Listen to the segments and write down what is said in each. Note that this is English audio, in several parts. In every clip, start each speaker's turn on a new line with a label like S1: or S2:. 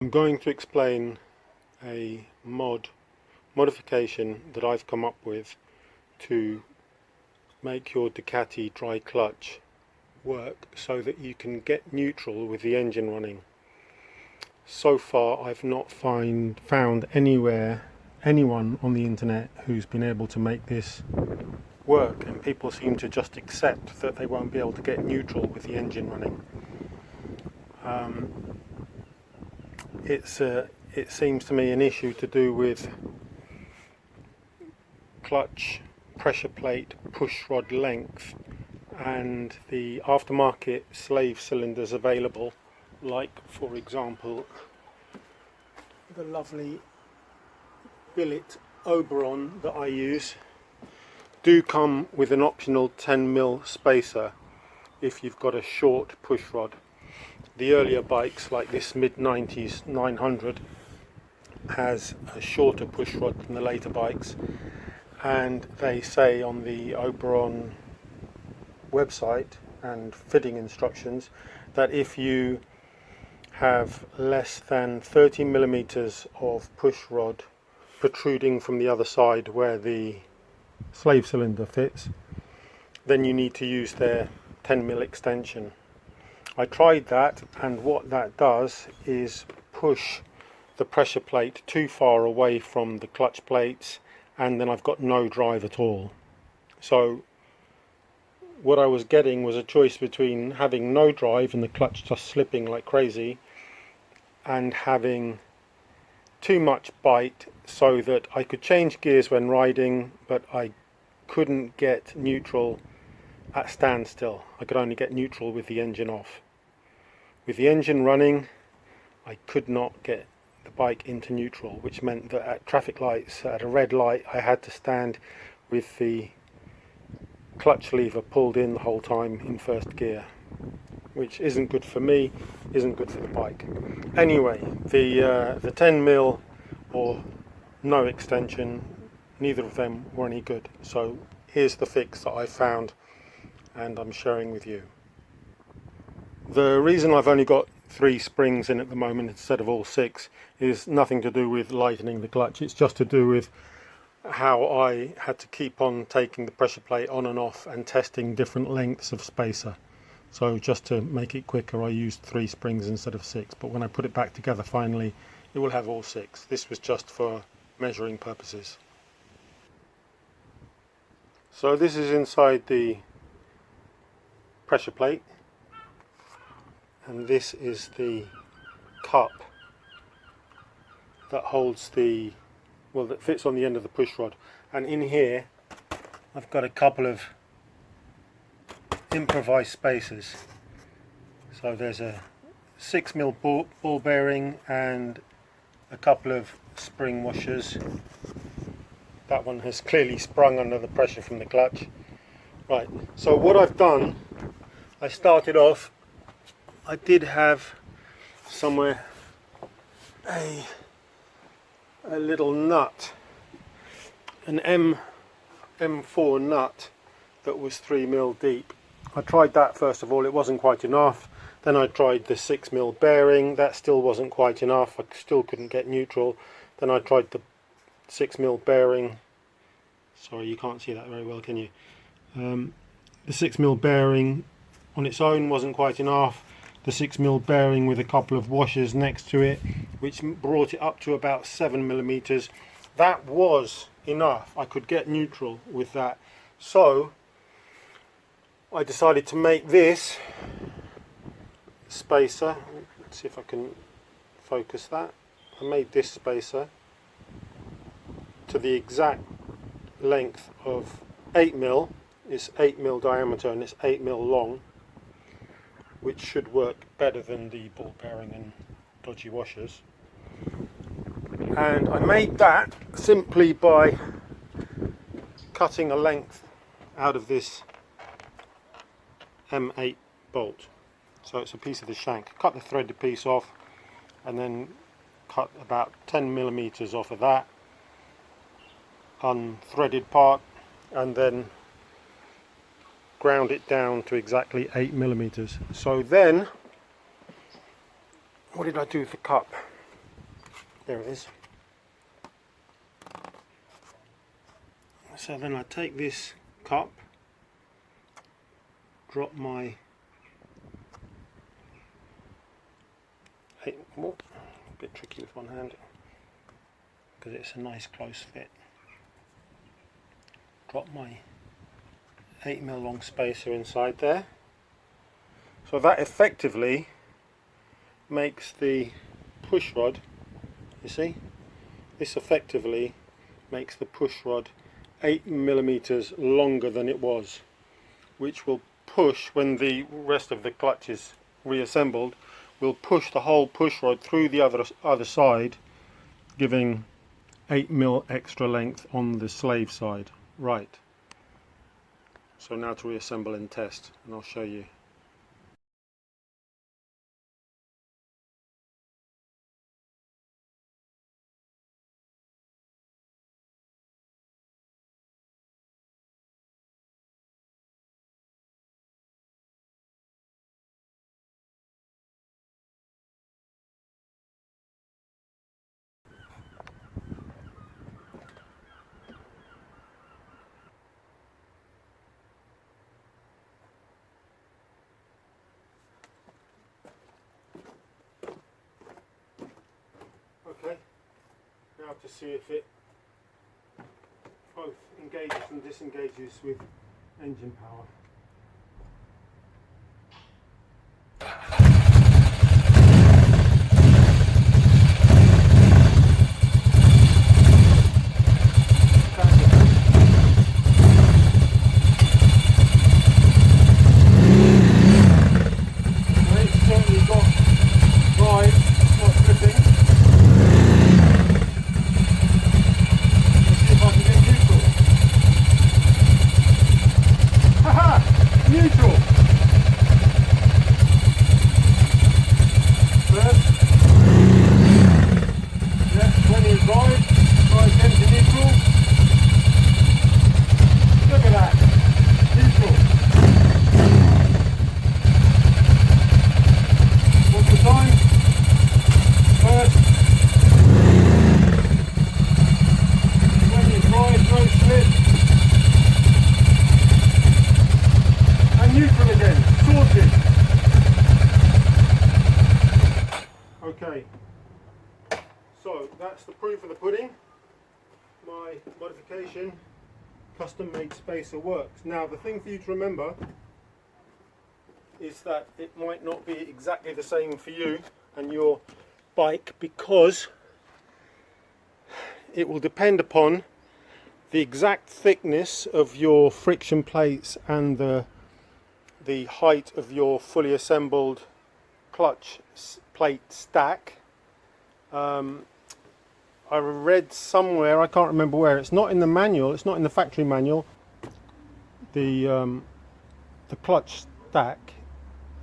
S1: I'm going to explain a modification that I've come up with to make your Ducati dry clutch work so that you can get neutral with the engine running. So far I've not found anyone on the internet who's been able to make this work, and people seem to just accept that they won't be able to get neutral with the engine running. It seems to me an issue to do with clutch pressure plate push rod length and the aftermarket slave cylinders available, like for example the lovely billet Oberon that I use, do come with an optional 10mm spacer if you've got a short push rod. The earlier bikes, like this mid-90s 900, has a shorter push rod than the later bikes, and they say on the Oberon website and fitting instructions that if you have less than 30mm of push rod protruding from the other side where the slave cylinder fits, then you need to use their 10mm extension. I tried that, and what that does is push the pressure plate too far away from the clutch plates, and then I've got no drive at all. So what I was getting was a choice between having no drive and the clutch just slipping like crazy, and having too much bite so that I could change gears when riding, but I couldn't get neutral at standstill. I could only get neutral with the engine off. With the engine running, I could not get the bike into neutral, which meant that at traffic lights, at a red light, I had to stand with the clutch lever pulled in the whole time in first gear, which isn't good for me, isn't good for the bike. Anyway, the 10mm or no extension, neither of them were any good. So here's the fix that I found, and I'm sharing with you. The reason I've only got 3 springs in at the moment instead of all 6 is nothing to do with lightening the clutch. It's just to do with how I had to keep on taking the pressure plate on and off and testing different lengths of spacer. So just to make it quicker, I used 3 springs instead of 6, but when I put it back together finally, it will have all 6. This was just for measuring purposes. So this is inside the pressure plate, and this is the cup that holds that fits on the end of the push rod. And in here I've got a couple of improvised spacers. So there's a 6mm ball bearing and a couple of spring washers. That one has clearly sprung under the pressure from the clutch. Right, so what I've done, I started off, I did have somewhere a little nut, an M4 nut that was 3mm deep. I tried that first of all, it wasn't quite enough. Then I tried the 6mm bearing, that still wasn't quite enough, I still couldn't get neutral. Then I tried the 6mm bearing, sorry you can't see that very well, can you? The 6mm bearing on its own wasn't quite enough. The 6mm bearing with a couple of washers next to it, which brought it up to about 7mm. That was enough. I could get neutral with that. So I decided to make this spacer. Let's see if I can focus that. I made this spacer to the exact length of 8mm. It's 8mm diameter and it's 8mm long, which should work better than the ball bearing and dodgy washers. And I made that simply by cutting a length out of this M8 bolt. So it's a piece of the shank. Cut the threaded piece off and then cut about 10mm off of that unthreaded part, and then ground it down to exactly 8mm. So then, what did I do with the cup? There it is. So then I take this cup, drop my a bit tricky with one hand because it's a nice close fit. Drop my 8mm long spacer inside there. So that effectively makes the push rod, you see, this effectively makes the push rod 8mm longer than it was, which will push, when the rest of the clutch is reassembled, will push the whole push rod through the other side, giving 8mm extra length on the slave side. Right, so now to reassemble and test, and I'll show you. Okay, now to see if it both engages and disengages with engine power. It's certainly got drive, it's not slipping. Neutral. First. Yeah, plenty of drive. Drive again to neutral. Look at that. Neutral. One more time. First. Plenty of drive, no slip. Neutral again, sorted. Okay, so that's the proof of the pudding. My modification, custom made spacer works. Now the thing for you to remember is that it might not be exactly the same for you and your bike, because it will depend upon the exact thickness of your friction plates and the height of your fully assembled clutch plate stack. I read somewhere, I can't remember where, it's not in the manual, it's not in the factory manual, the clutch stack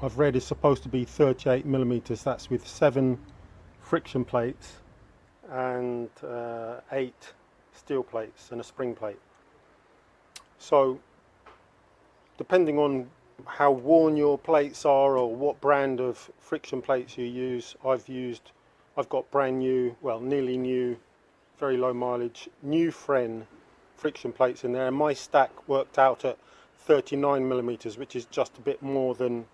S1: I've read is supposed to be 38mm. That's with 7 friction plates and 8 steel plates and a spring plate. So depending on how worn your plates are or what brand of friction plates you use, I've got brand new, well nearly new, very low mileage, new Fren friction plates in there, and my stack worked out at 39mm, which is just a bit more than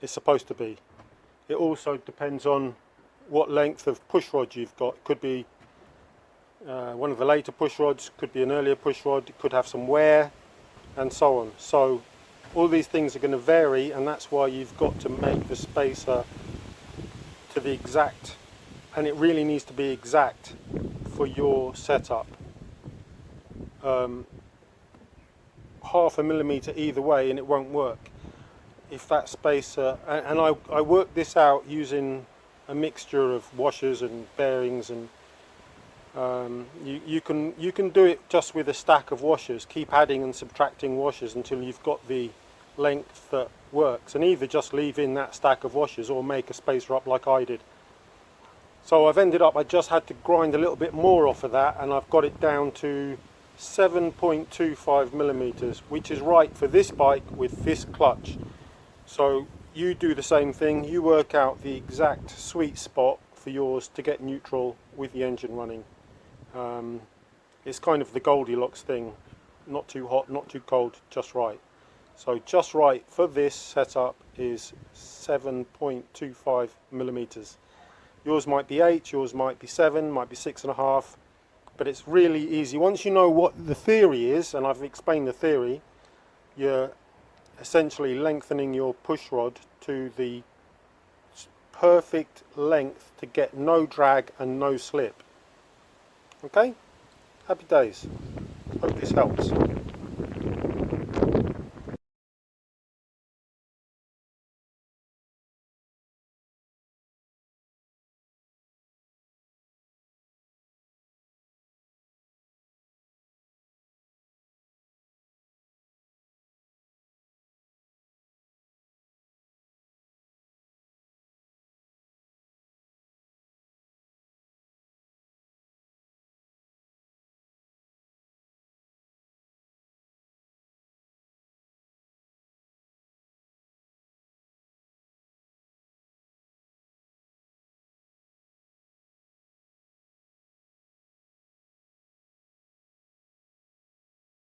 S1: it's supposed to be. It also depends on what length of push rod you've got. It could be one of the later push rods, could be an earlier push rod, it could have some wear and so on. So all these things are going to vary, and that's why you've got to make the spacer to the exact, and it really needs to be exact for your setup. Half a millimetre either way and it won't work. If that spacer, and I worked this out using a mixture of washers and bearings, and you can do it just with a stack of washers. Keep adding and subtracting washers until you've got the length that works, and either just leave in that stack of washers or make a spacer up like I did. So I've ended up, I just had to grind a little bit more off of that, and I've got it down to 7.25mm, which is right for this bike with this clutch. So you do the same thing, you work out the exact sweet spot for yours to get neutral with the engine running. It's kind of the Goldilocks thing, not too hot, not too cold, just right. So just right for this setup is 7.25 millimeters. Yours might be 8, yours might be 7, might be 6.5, but it's really easy. Once you know what the theory is, and I've explained the theory, you're essentially lengthening your push rod to the perfect length to get no drag and no slip. Okay? Happy days. Hope this helps.